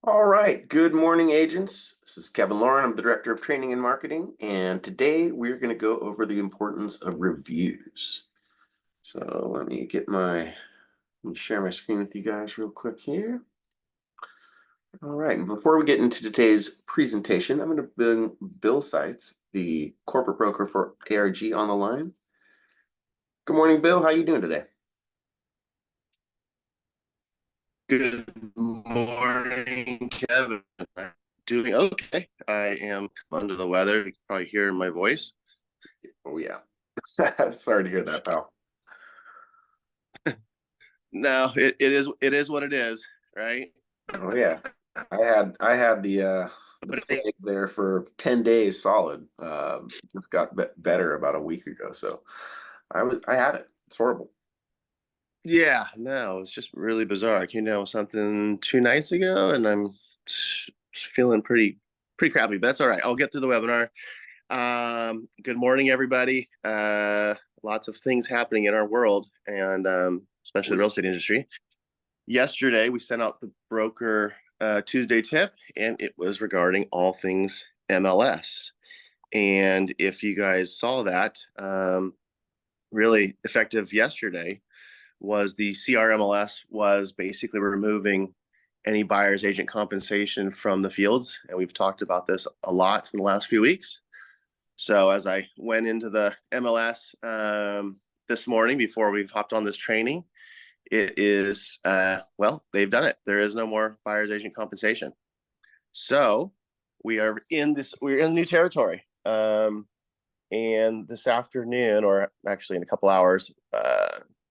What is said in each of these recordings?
All right. Good morning, agents. This is Kevin Lauren. I'm the Director of Training and Marketing, and today we're going to go over the importance of reviews. So let me share my screen with you guys real quick here. All right. And before we get into today's presentation, I'm going to bring Bill Seitz, the corporate broker for ARG, on the line. Good morning, Bill. How are you doing today? Good morning, Kevin. I'm doing okay. I am under the weather. You can probably hear my voice. Oh, yeah. Sorry to hear that, pal. No, it is what it is, right? Oh, yeah. I had the But plague there for 10 days solid. Just got better about a week ago. So I had it. It's horrible. yeah, no, it's just really bizarre. I came down with something 2 nights ago, and I'm feeling pretty crappy. But that's all right. I'll get through the webinar. Good morning, everybody. Lots of things happening in our world, and especially the real estate industry. Yesterday, we sent out the broker Tuesday tip, and it was regarding all things MLS. And if you guys saw that, really effective yesterday was the CRMLS was basically removing any buyer's agent compensation from the fields. And we've talked about this a lot in the last few weeks. So as I went into the MLS this morning before we've hopped on this training, it is well, they've done it. There is no more buyer's agent compensation. So we're in new territory. And this afternoon, or actually in a couple hours,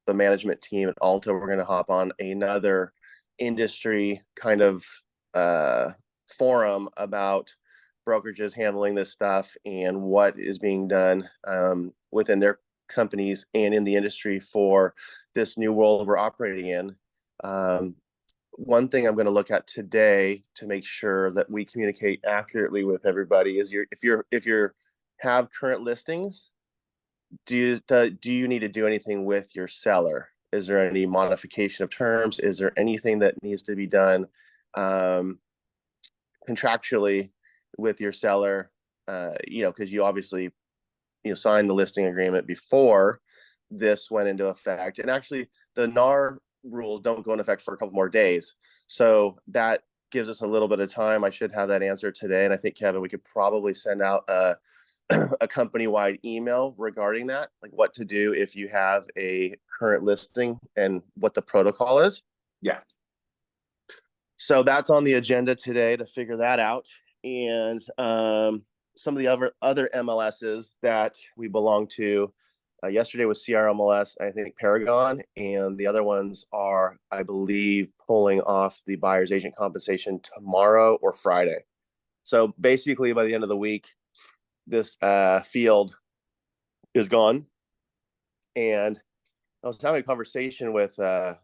the management team at Alta, we're going to hop on another industry kind of forum about brokerages handling this stuff and what is being done within their companies and in the industry for this new world we're operating in. One thing I'm going to look at today to make sure that we communicate accurately with everybody is if you have current listings, do you need to do anything with your seller? Is there any modification of terms? Is there anything that needs to be done contractually with your seller? Because you obviously signed the listing agreement before this went into effect, and actually the NAR rules don't go into effect for a couple more days, so that gives us a little bit of time. I should have that answer today, and I think, Kevin, we could probably send out a company-wide email regarding that, like what to do if you have a current listing and what the protocol is. Yeah. So that's on the agenda today to figure that out. And some of the other MLSs that we belong to, yesterday was CRMLS, I think Paragon, and the other ones are, I believe, pulling off the buyer's agent compensation tomorrow or Friday. So basically by the end of the week, this field is gone. And I was having a conversation with a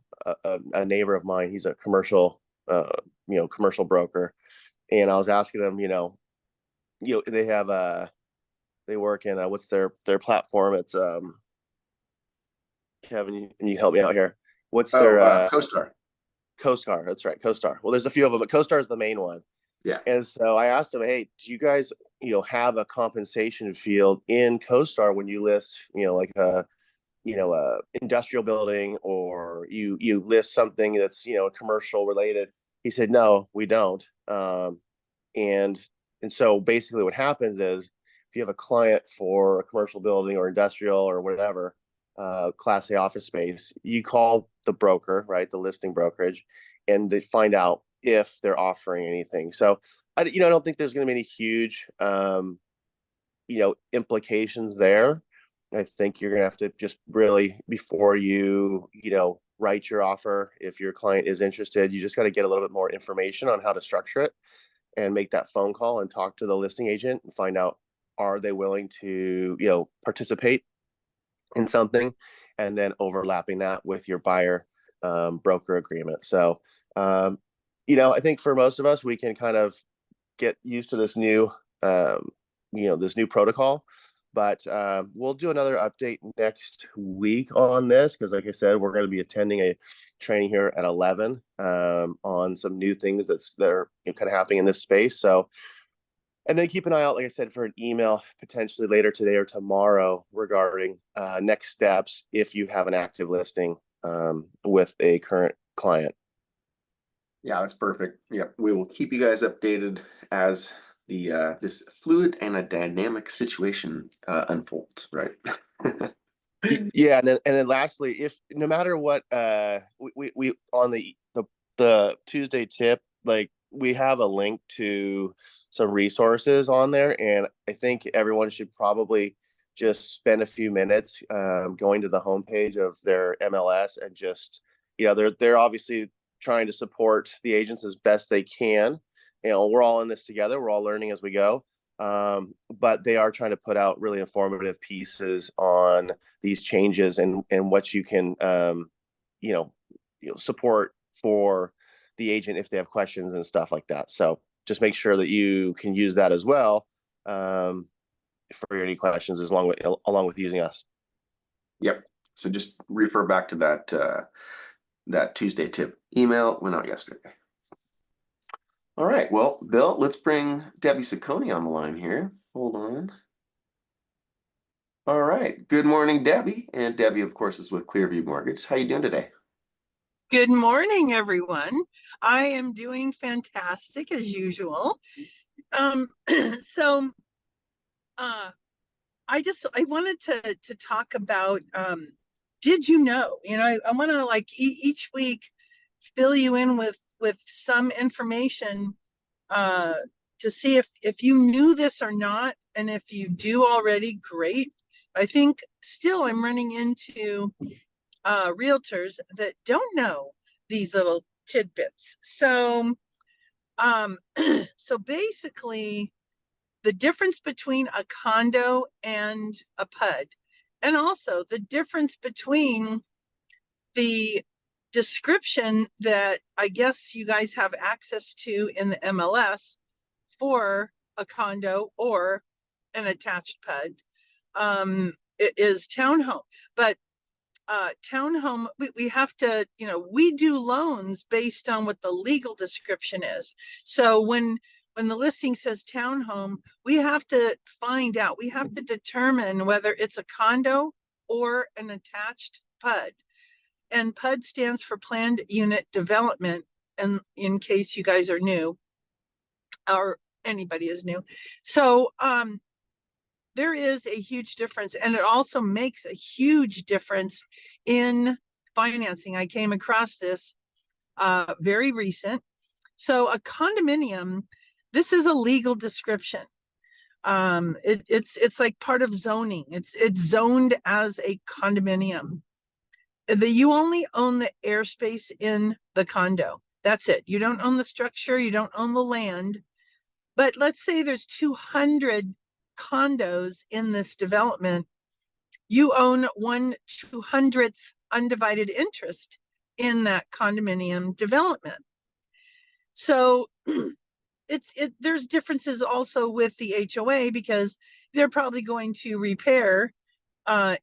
neighbor of mine. He's a commercial broker, and I was asking him, they have they work in what's their platform? It's Kevin, you help me out here. What's their CoStar. CoStar? That's right, CoStar. Well, there's a few of them, but CoStar is the main one. Yeah. And so I asked him, hey, do you guys, have a compensation field in CoStar when you list, like a industrial building, or you list something that's, commercial related? He said, no, we don't. And so basically what happens is if you have a client for a commercial building or industrial or whatever, class A office space, you call the broker, right, the listing brokerage, and they find out if they're offering anything. So I don't think there's going to be any huge implications there. I think you're going to have to just really, before you write your offer, if your client is interested, you just got to get a little bit more information on how to structure it and make that phone call and talk to the listing agent and find out, are they willing to participate in something, and then overlapping that with your buyer broker agreement. So I think for most of us, we can kind of get used to this new this new protocol, But we'll do another update next week on this because, like I said, we're going to be attending a training here at 11 on some new things that are kind of happening in this space. So, and then keep an eye out, like I said, for an email potentially later today or tomorrow regarding next steps if you have an active listing with a current client. Yeah, that's perfect. Yeah, we will keep you guys updated as the this fluid and a dynamic situation unfolds, right? Yeah, and then lastly, if no matter what, we on the Tuesday tip, like we have a link to some resources on there, and I think everyone should probably just spend a few minutes going to the homepage of their MLS and just, they're obviously trying to support the agents as best they can. We're all in this together. We're all learning as we go. But they are trying to put out really informative pieces on these changes and what you can support for the agent if they have questions and stuff like that. So just make sure that you can use that as well for any questions along with using us. Yep. So just refer back to that Tuesday tip email went out yesterday. All right. Well, Bill, let's bring Debbie Ciccone on the line here. Hold on. All right. Good morning, Debbie. And Debbie, of course, is with Clearview Mortgage. How you doing today? Good morning, everyone. I am doing fantastic as usual. So I wanted to talk about did you know? I want to like each week fill you in with some information to see if you knew this or not, and if you do already, great. I think still I'm running into realtors that don't know these little tidbits. So so basically the difference between a condo and a PUD, and also the difference between the description that I guess you guys have access to in the MLS for a condo or an attached PUD is townhome. But townhome, we have to, we do loans based on what the legal description is. So when the listing says townhome, we have to find out, we have to determine whether it's a condo or an attached PUD. And PUD stands for Planned Unit Development. And in case you guys are new, or anybody is new. So there is a huge difference, and it also makes a huge difference in financing. I came across this very recent. So a condominium, this is a legal description. It's like part of zoning. It's zoned as a condominium. You only own the airspace in the condo. That's it. You don't own the structure. You don't own the land. But let's say there's 200 condos in this development. You own 1/200th undivided interest in that condominium development. So there's differences also with the HOA, because they're probably going to repair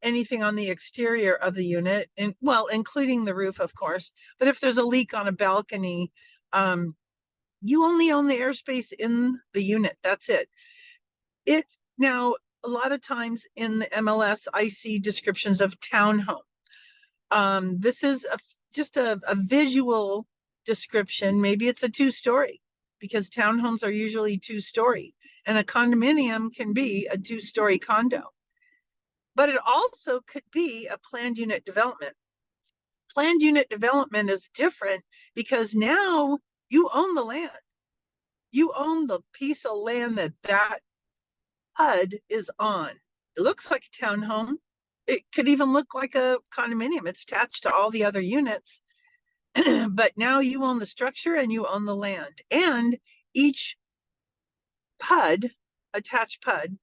anything on the exterior of the unit, and well, including the roof, of course. But if there's a leak on a balcony, you only own the airspace in the unit. That's it. It's now a lot of times in the MLS, I see descriptions of townhome. This is just a visual description. Maybe it's a 2-story, because townhomes are usually 2-story, and a condominium can be a 2-story condo. But it also could be a planned unit development. Planned unit development is different because now you own the land. You own the piece of land that HUD is on. It looks like a townhome. It could even look like a condominium. It's attached to all the other units. But now you own the structure and you own the land. And each PUD, attached PUD,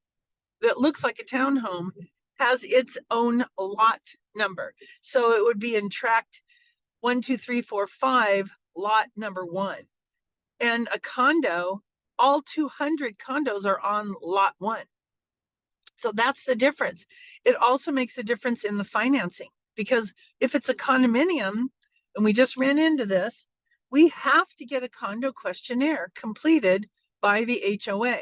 that looks like a townhome has its own lot number. So it would be in tract 1, 2, 3, 4, 5, lot number 1. And a condo, all 200 condos are on lot 1. So that's the difference. It also makes a difference in the financing, because if it's a condominium, and we just ran into this, we have to get a condo questionnaire completed by the HOA.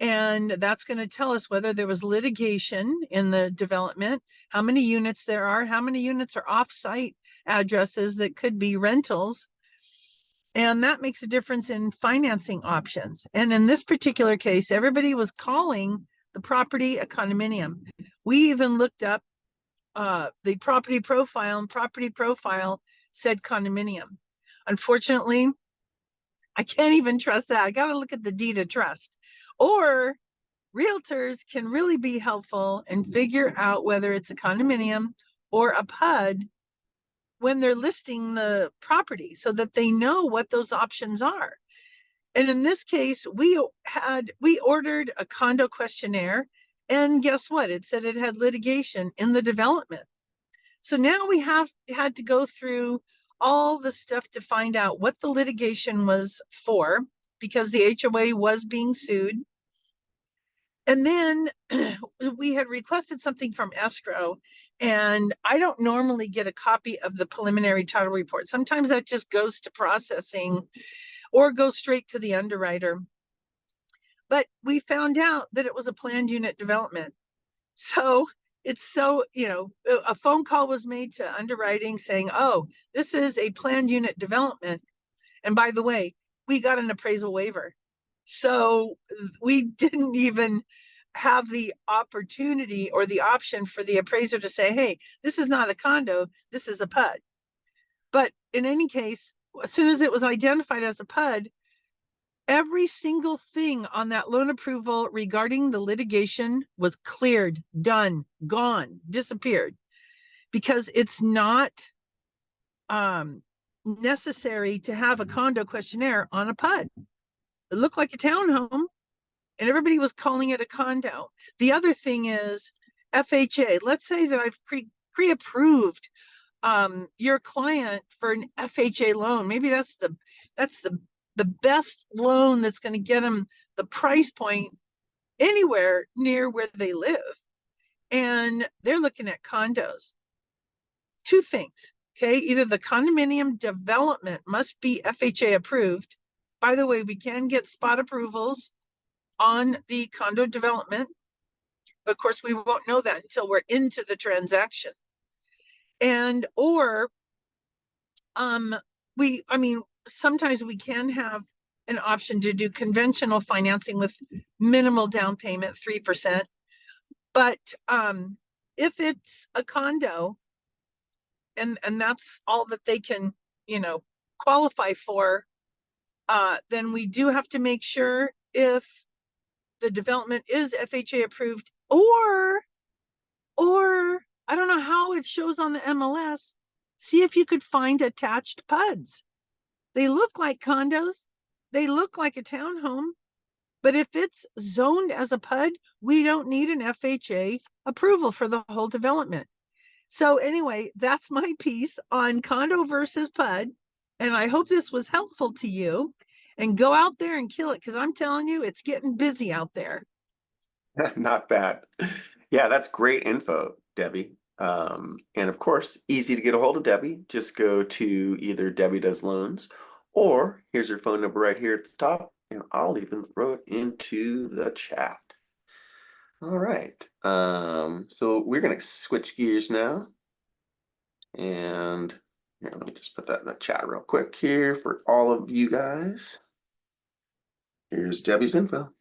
And that's going to tell us whether there was litigation in the development, how many units there are, how many units are off-site addresses that could be rentals. And that makes a difference in financing options. And in this particular case, everybody was calling the property a condominium. We even looked up the property profile, and property profile said condominium. Unfortunately, I can't even trust that. I got to look at the deed of trust. Or realtors can really be helpful and figure out whether it's a condominium or a PUD when they're listing the property, so that they know what those options are. And in this case, we ordered a condo questionnaire, and guess what? It said it had litigation in the development. So now we had to go through all the stuff to find out what the litigation was for, because the HOA was being sued. And then we had requested something from escrow, and I don't normally get a copy of the preliminary title report. Sometimes that just goes to processing or goes straight to the underwriter. But we found out that it was a planned unit development. So it's so, a phone call was made to underwriting saying, oh, this is a planned unit development. And by the way, we got an appraisal waiver. So we didn't even have the opportunity or the option for the appraiser to say, hey, this is not a condo, this is a PUD. But in any case, as soon as it was identified as a PUD, every single thing on that loan approval regarding the litigation was cleared, done, gone, disappeared, because it's not necessary to have a condo questionnaire on a PUD. It looked like a townhome, and everybody was calling it a condo. The other thing is FHA. Let's say that I've pre-approved your client for an FHA loan. Maybe that's the best loan that's going to get them the price point anywhere near where they live. And they're looking at condos. Two things, okay? Either the condominium development must be FHA approved. By the way, we can get spot approvals on the condo development, but of course we won't know that until we're into the transaction. And or sometimes we can have an option to do conventional financing with minimal down payment, 3%. But if it's a condo and that's all that they can, qualify for, then we do have to make sure if the development is FHA approved, or I don't know how it shows on the MLS. See if you could find attached PUDs. They look like condos. They look like a townhome. But if it's zoned as a PUD, we don't need an FHA approval for the whole development. So anyway, that's my piece on condo versus PUD. And I hope this was helpful to you. And go out there and kill it, because I'm telling you, it's getting busy out there. Not bad. Yeah, that's great info, Debbie. And of course, easy to get a hold of Debbie. Just go to either Debbie Does Loans, or here's her phone number right here at the top, and I'll even throw it into the chat. All right. So we're going to switch gears now. And here, let me just put that in the chat real quick here for all of you guys. Here's Debbie's info.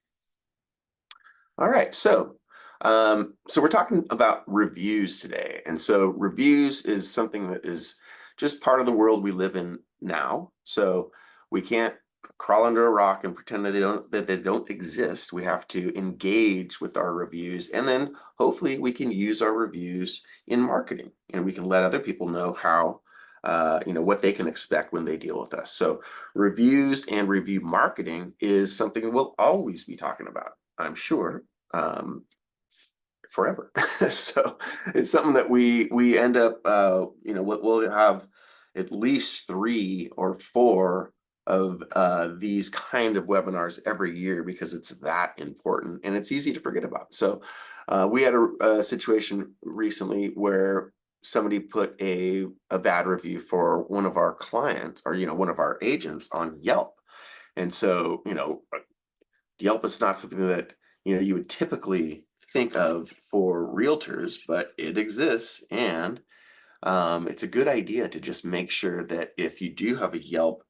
All right, so we're talking about reviews today. And so reviews is something that is just part of the world we live in now. So we can't crawl under a rock and pretend that they don't exist. We have to engage with our reviews, and then hopefully we can use our reviews in marketing, and we can let other people know how what they can expect when they deal with us. So reviews and review marketing is something we'll always be talking about, I'm sure, forever. So it's something that we end up, we'll have at least 3 or 4 these kind of webinars every year because it's that important and it's easy to forget about. So we had a situation recently where somebody put a bad review for one of our clients, or one of our agents on Yelp. And so Yelp is not something that you would typically think of for realtors, but it exists. And it's a good idea to just make sure that if you do have a Yelp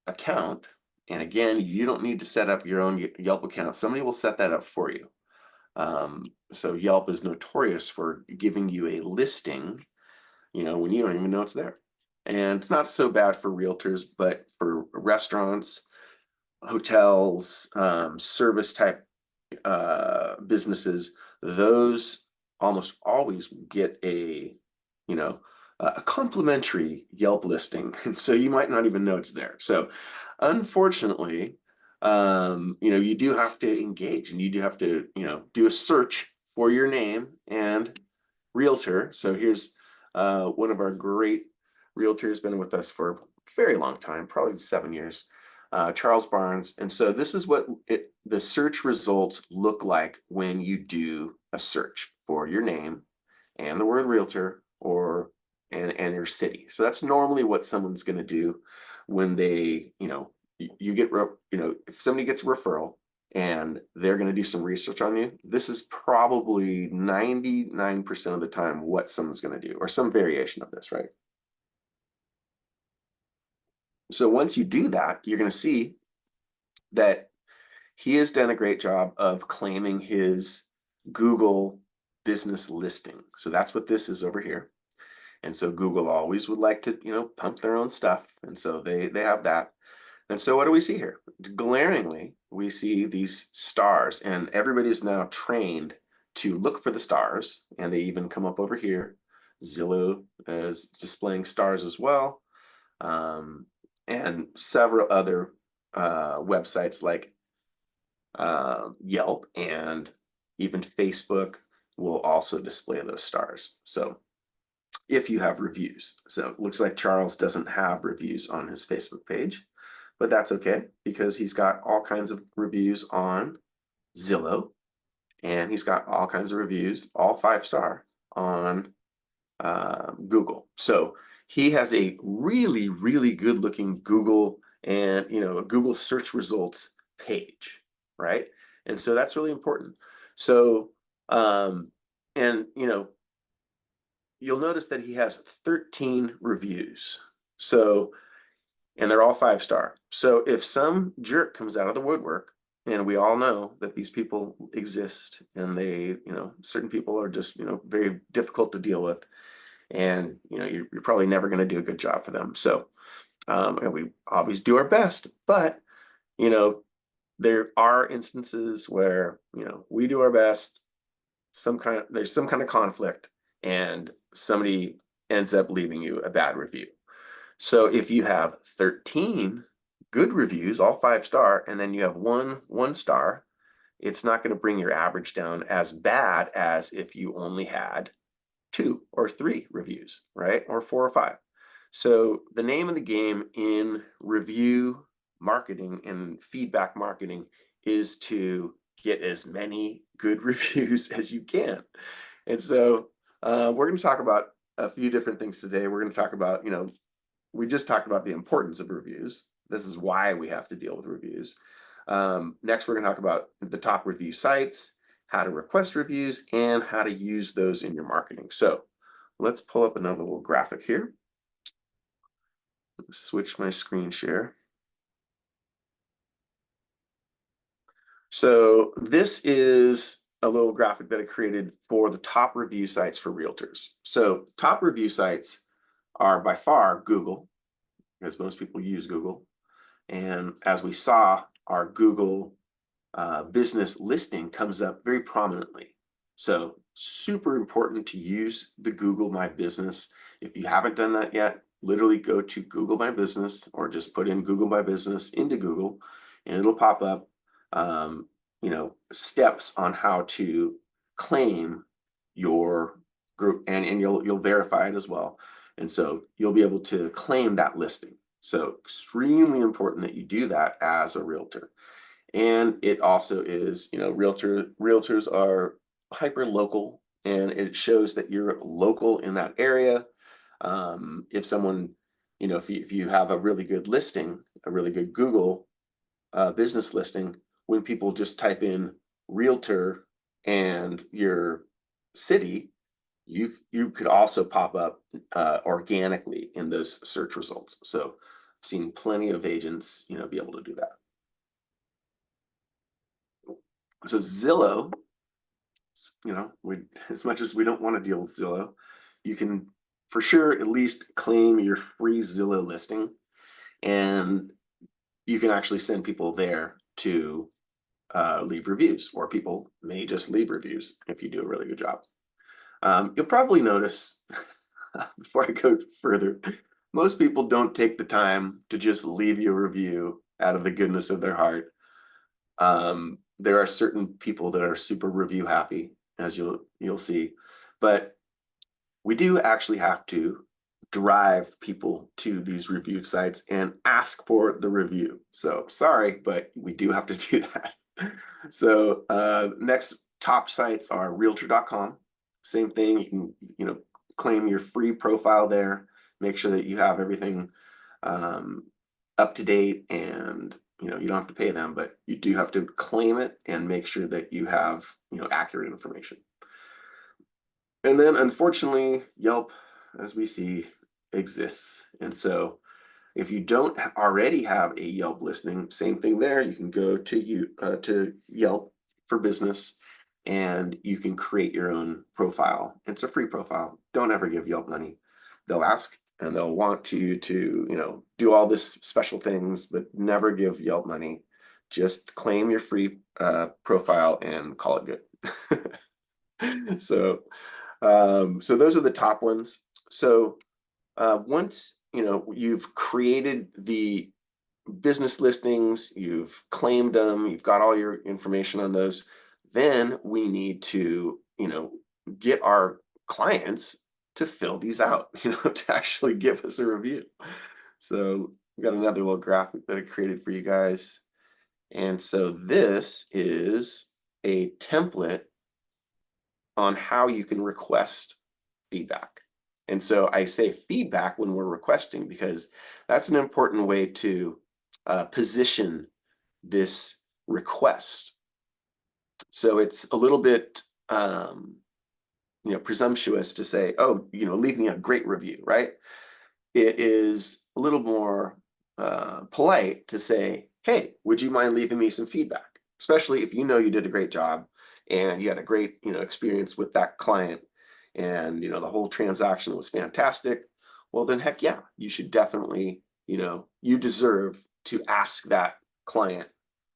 account, and again, you don't need to set up your own Yelp account. Somebody will set that up for you. So Yelp is notorious for giving you a listing, when you don't even know it's there. And it's not so bad for realtors, but for restaurants, hotels, service type businesses, those almost always get a complimentary Yelp listing, and so you might not even know it's there. So unfortunately, you do have to engage, and you do have to do a search for your name and realtor. So here's one of our great realtors, been with us for a very long time, probably 7 years, Charles Barnes. And so this is what the search results look like when you do a search for your name and the word realtor and your city. So that's normally what someone's going to do when they, you get, if somebody gets a referral and they're going to do some research on you, this is probably 99% of the time what someone's going to do, or some variation of this, right? So once you do that, you're going to see that he has done a great job of claiming his Google business listing. So that's what this is over here. And so Google always would like to, pump their own stuff. And so they have that. And so what do we see here? Glaringly, we see these stars, and everybody's now trained to look for the stars. And they even come up over here. Zillow is displaying stars as well. And several other websites like Yelp and even Facebook will also display those stars. So if you have reviews. So it looks like Charles doesn't have reviews on his Facebook page, but that's okay because he's got all kinds of reviews on Zillow, and he's got all kinds of reviews, all 5-star, on Google. So he has a really, really good looking Google and a Google search results page, right? And so that's really important. So and you'll notice that he has 13 reviews. So, and they're all 5-star. So if some jerk comes out of the woodwork, and we all know that these people exist, and they, certain people are just, very difficult to deal with, and you're probably never going to do a good job for them. So, and we always do our best, but there are instances where we do our best. There's some kind of conflict, and somebody ends up leaving you a bad review. So if you have 13 good reviews, all 5-star, and then you have one star, it's not going to bring your average down as bad as if you only had 2 or 3 reviews, right? Or 4 or 5. So the name of the game in review marketing and feedback marketing is to get as many good reviews as you can. And so we're going to talk about a few different things today. We're going to talk about, we just talked about the importance of reviews. This is why we have to deal with reviews. Next, we're going to talk about the top review sites, how to request reviews, and how to use those in your marketing. So let's pull up another little graphic here. Switch my screen share. So this is a little graphic that I created for the top review sites for realtors. So top review sites are by far Google, because most people use Google. And as we saw, our Google business listing comes up very prominently. So super important to use the Google My Business. If you haven't done that yet, literally go to Google My Business, or just put in Google My Business into Google, and it'll pop up steps on how to claim your group, and you'll verify it as well. And so you'll be able to claim that listing. So extremely important that you do that as a realtor. And it also is, realtors are hyper local, and it shows that you're local in that area. If someone, if you have a really good listing, a really good Google business listing, when people just type in realtor and your city, you could also pop up organically in those search results. So I've seen plenty of agents, be able to do that. So Zillow, as much as we don't want to deal with Zillow, you can for sure at least claim your free Zillow listing, and you can actually send people there to leave reviews, or people may just leave reviews if you do a really good job. You'll probably notice, before I go further, most people don't take the time to just leave you a review out of the goodness of their heart. There are certain people that are super review happy, as you'll see, but we do actually have to drive people to these review sites and ask for the review. So sorry, but we do have to do that. So next top sites are Realtor.com. Same thing. You can claim your free profile there. Make sure that you have everything up to date, and you don't have to pay them, but you do have to claim it and make sure that you have accurate information. And then unfortunately, Yelp, as we see, exists. And so if you don't already have a Yelp listing, same thing there. You can go to Yelp for Business, and you can create your own profile. It's a free profile. Don't ever give Yelp money. They'll ask and they'll want you to do all this special things, but never give Yelp money. Just claim your free profile and call it good. So those are the top ones. So once you've created the business listings, you've claimed them, you've got all your information on those, then we need to get our clients to fill these out, to actually give us a review. So we got another little graphic that I created for you guys. And so this is a template on how you can request feedback. And so I say feedback when we're requesting, because that's an important way to position this request. So it's a little bit presumptuous to say, oh, leave me a great review, right? It is a little more polite to say, hey, would you mind leaving me some feedback? Especially if you did a great job and you had a great experience with that client, and the whole transaction was fantastic. Well, then heck yeah, you should definitely, you deserve to ask that client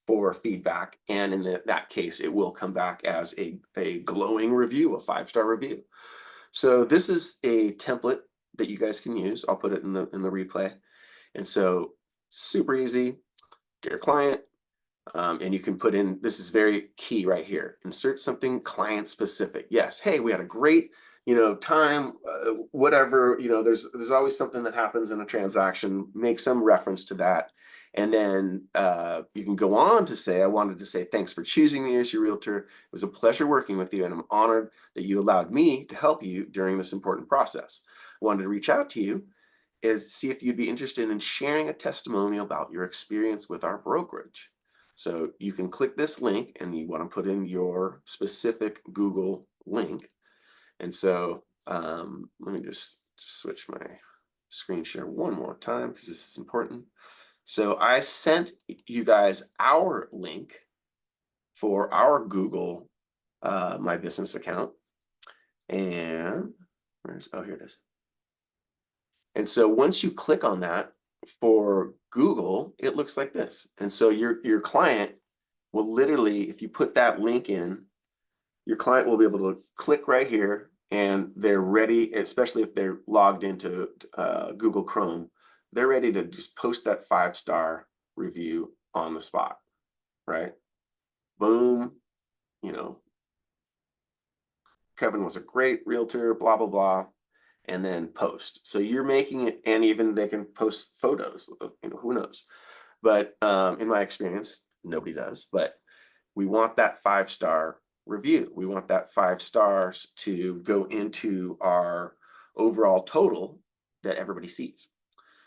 for feedback, and in that case it will come back as a glowing review, a 5-star review. So this is a template that you guys can use. I'll put it in the replay. And so super easy. Dear client, and you can put in, this is very key right here, insert something client specific. Yes, hey, we had a great time, whatever, there's always something that happens in a transaction. Make some reference to that. And then you can go on to say, I wanted to say thanks for choosing me as your realtor. It was a pleasure working with you, and I'm honored that you allowed me to help you during this important process. I wanted to reach out to you and see if you'd be interested in sharing a testimonial about your experience with our brokerage. So you can click this link, and you want to put in your specific Google link. And so let me just switch my screen share one more time, because this is important. So I sent you guys our link for our Google My Business account. And here it is. And so once you click on that for Google, it looks like this. And so your client will literally, if you put that link in, your client will be able to click right here, and they're ready, especially if they're logged into Google Chrome, they're ready to just post that 5-star review on the spot, right? Boom, Kevin was a great realtor, blah, blah, blah. and then post. So you're making it, and even they can post photos, who knows? But in my experience, nobody does. But we want that 5-star review. We want that 5 stars to go into our overall total that everybody sees.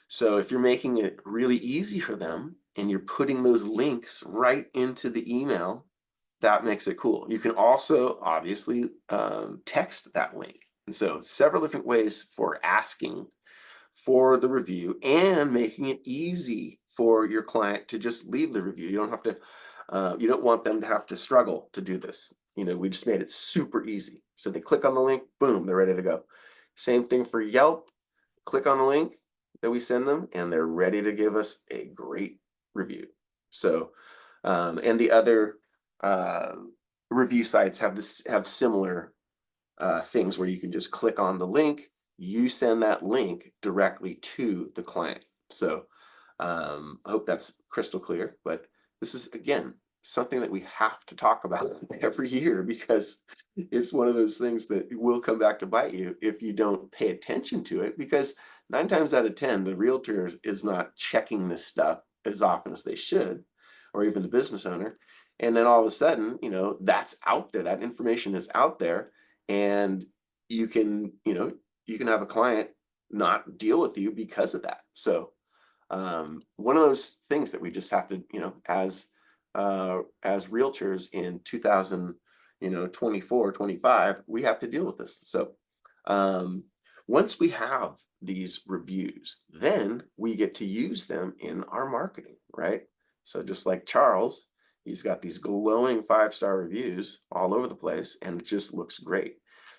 So if you're making it really easy for them and you're putting those links right into the email, that makes it cool. You can also obviously text that link. And so several different ways for asking for the review and making it easy for your client to just leave the review. You don't have to, you don't want them to have to struggle to do this. We just made it super easy. So they click on the link, boom, they're ready to go. Same thing for Yelp. Click on the link that we send them and they're ready to give us a great review. So, and the other review sites have similar things where you can just click on the link, you send that link directly to the client. So I hope that's crystal clear, but this is, again, something that we have to talk about every year because it's one of those things that will come back to bite you if you don't pay attention to it, because 9 times out of 10, the realtor is not checking this stuff as often as they should, or even the business owner. And then all of a sudden, that's out there, that information is out there, and you can have a client not deal with you because of that. So one of those things that we just have to, as realtors in 2024, 25, we have to deal with this. So once we have these reviews, then we get to use them in our marketing, right? So just like Charles, he's got these glowing 5-star reviews all over the place, and it just looks great.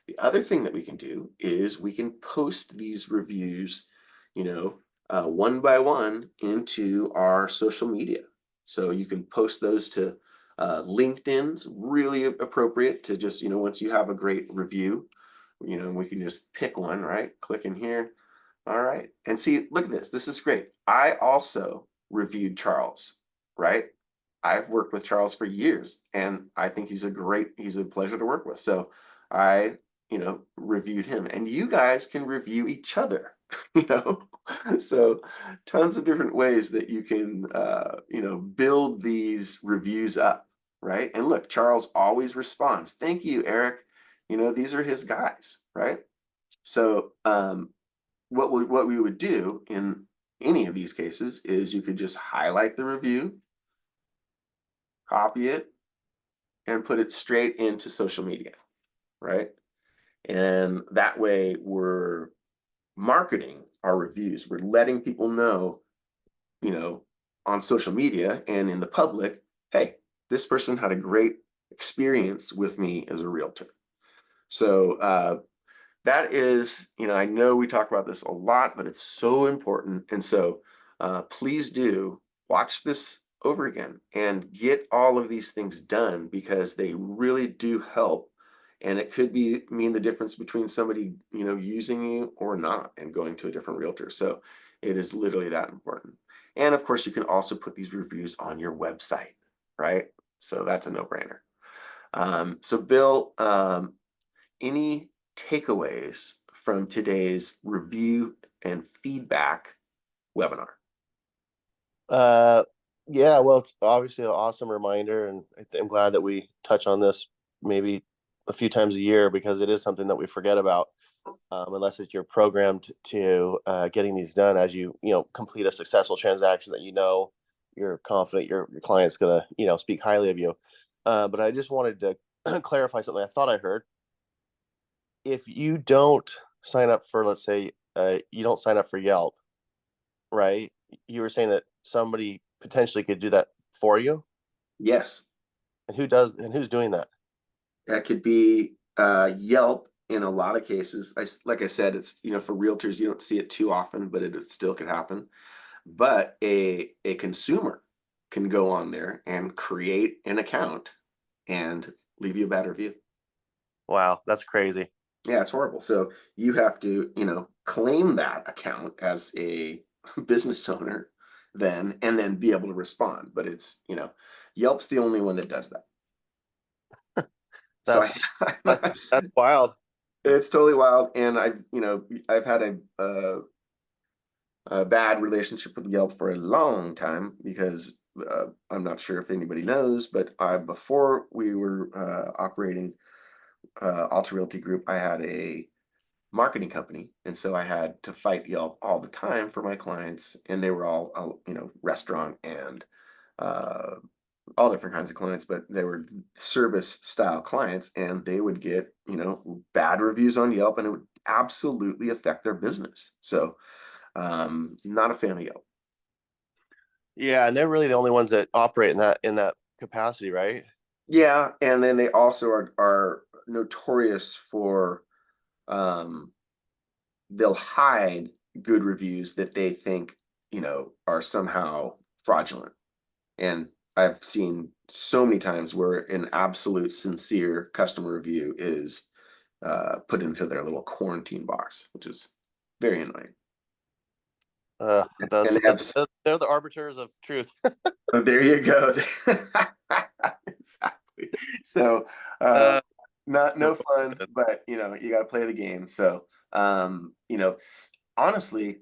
The other thing that we can do is we can post these reviews, one by one into our social media. So you can post those to LinkedIn's really appropriate to just, once you have a great review, we can just pick one, right? Click in here. All right. And see, look at this. This is great. I also reviewed Charles, right? I've worked with Charles for years and I think he's a pleasure to work with. So I, reviewed him, and you guys can review each other, so tons of different ways that you can, build these reviews up, right? And look, Charles always responds. Thank you, Eric. These are his guys, right? So, what we would do in any of these cases is you could just highlight the review, copy it, and put it straight into social media, right? And that way we're marketing our reviews. We're letting people know, on social media and in the public, hey, this person had a great experience with me as a realtor. So that is, I know we talk about this a lot, but it's so important. And so please do watch this over again and get all of these things done, because they really do help. And it could mean the difference between somebody, using you or not and going to a different realtor. So it is literally that important. And of course, you can also put these reviews on your website, right? So that's a no-brainer. So Bill, any takeaways from today's review and feedback webinar? Yeah, well, it's obviously an awesome reminder, and I'm glad that we touch on this maybe a few times a year, because it is something that we forget about, unless it's you're programmed to getting these done as you complete a successful transaction that you're confident your client's gonna speak highly of you. But I just wanted to clarify something I thought I heard. If you don't sign up for, let's say, you don't sign up for Yelp, right? You were saying that somebody potentially could do that for you. Yes. And who's doing that? That could be Yelp in a lot of cases. Like I said, it's, for realtors, you don't see it too often, but it still could happen. But a consumer can go on there and create an account and leave you a bad review. Wow, that's crazy. Yeah, it's horrible. So you have to, claim that account as a business owner and then be able to respond. But it's, Yelp's the only one that does that. So That's wild. It's totally wild. And I've had a bad relationship with Yelp for a long time because I'm not sure if anybody knows, but before we were operating Alta Realty Group, I had a marketing company, and so I had to fight Yelp all the time for my clients, and they were all restaurant and uh, all different kinds of clients, but they were service style clients, and they would get bad reviews on Yelp, and it would absolutely affect their business. So not a fan of Yelp. Yeah, and they're really the only ones that operate in that capacity, right? Yeah, and then they also are notorious for they'll hide good reviews that they think are somehow fraudulent. And I've seen so many times where an absolute sincere customer review is put into their little quarantine box, which is very annoying. And they have, They're the arbiters of truth. oh, there you go. Exactly. So no fun, but you got to play the game. So honestly,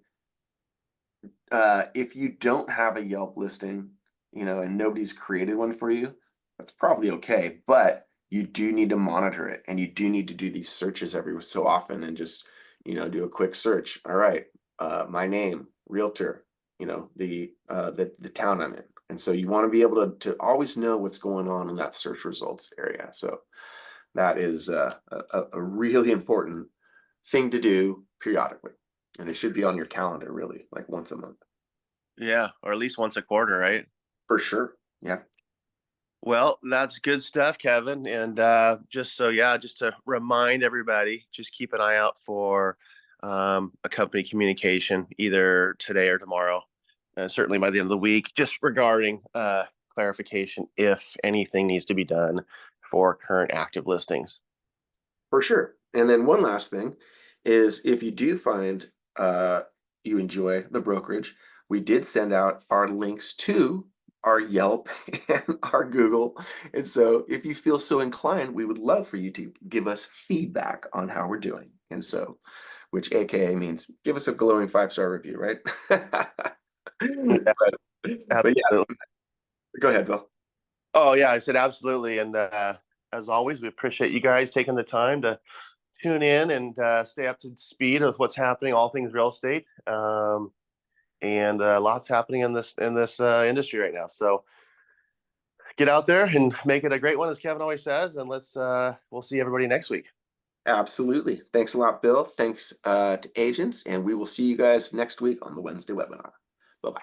if you don't have a Yelp listing, and nobody's created one for you, that's probably okay. But you do need to monitor it, and you do need to do these searches every so often, and just do a quick search. All right, my name, Realtor, the town I'm in, and so you want to be able to always know what's going on in that search results area. So that is a really important thing to do periodically. And it should be on your calendar, really, like once a month. Yeah, or at least once a quarter, right? For sure. Yeah. Well, that's good stuff, Kevin. And just to remind everybody, just keep an eye out for a company communication either today or tomorrow, certainly by the end of the week, just regarding clarification if anything needs to be done for current active listings. For sure. And then one last thing is, if you do find you enjoy the brokerage, we did send out our links to our Yelp and our Google. And so if you feel so inclined, we would love for you to give us feedback on how we're doing. And so, which AKA means give us a glowing 5-star review, right? but yeah, go ahead, Bill. Oh yeah, I said absolutely. And as always, we appreciate you guys taking the time to tune in and stay up to speed with what's happening, all things real estate. And lots happening in this industry right now. So get out there and make it a great one, as Kevin always says. And we'll see everybody next week. Absolutely. Thanks a lot, Bill. Thanks to agents, and we will see you guys next week on the Wednesday webinar. Bye-bye.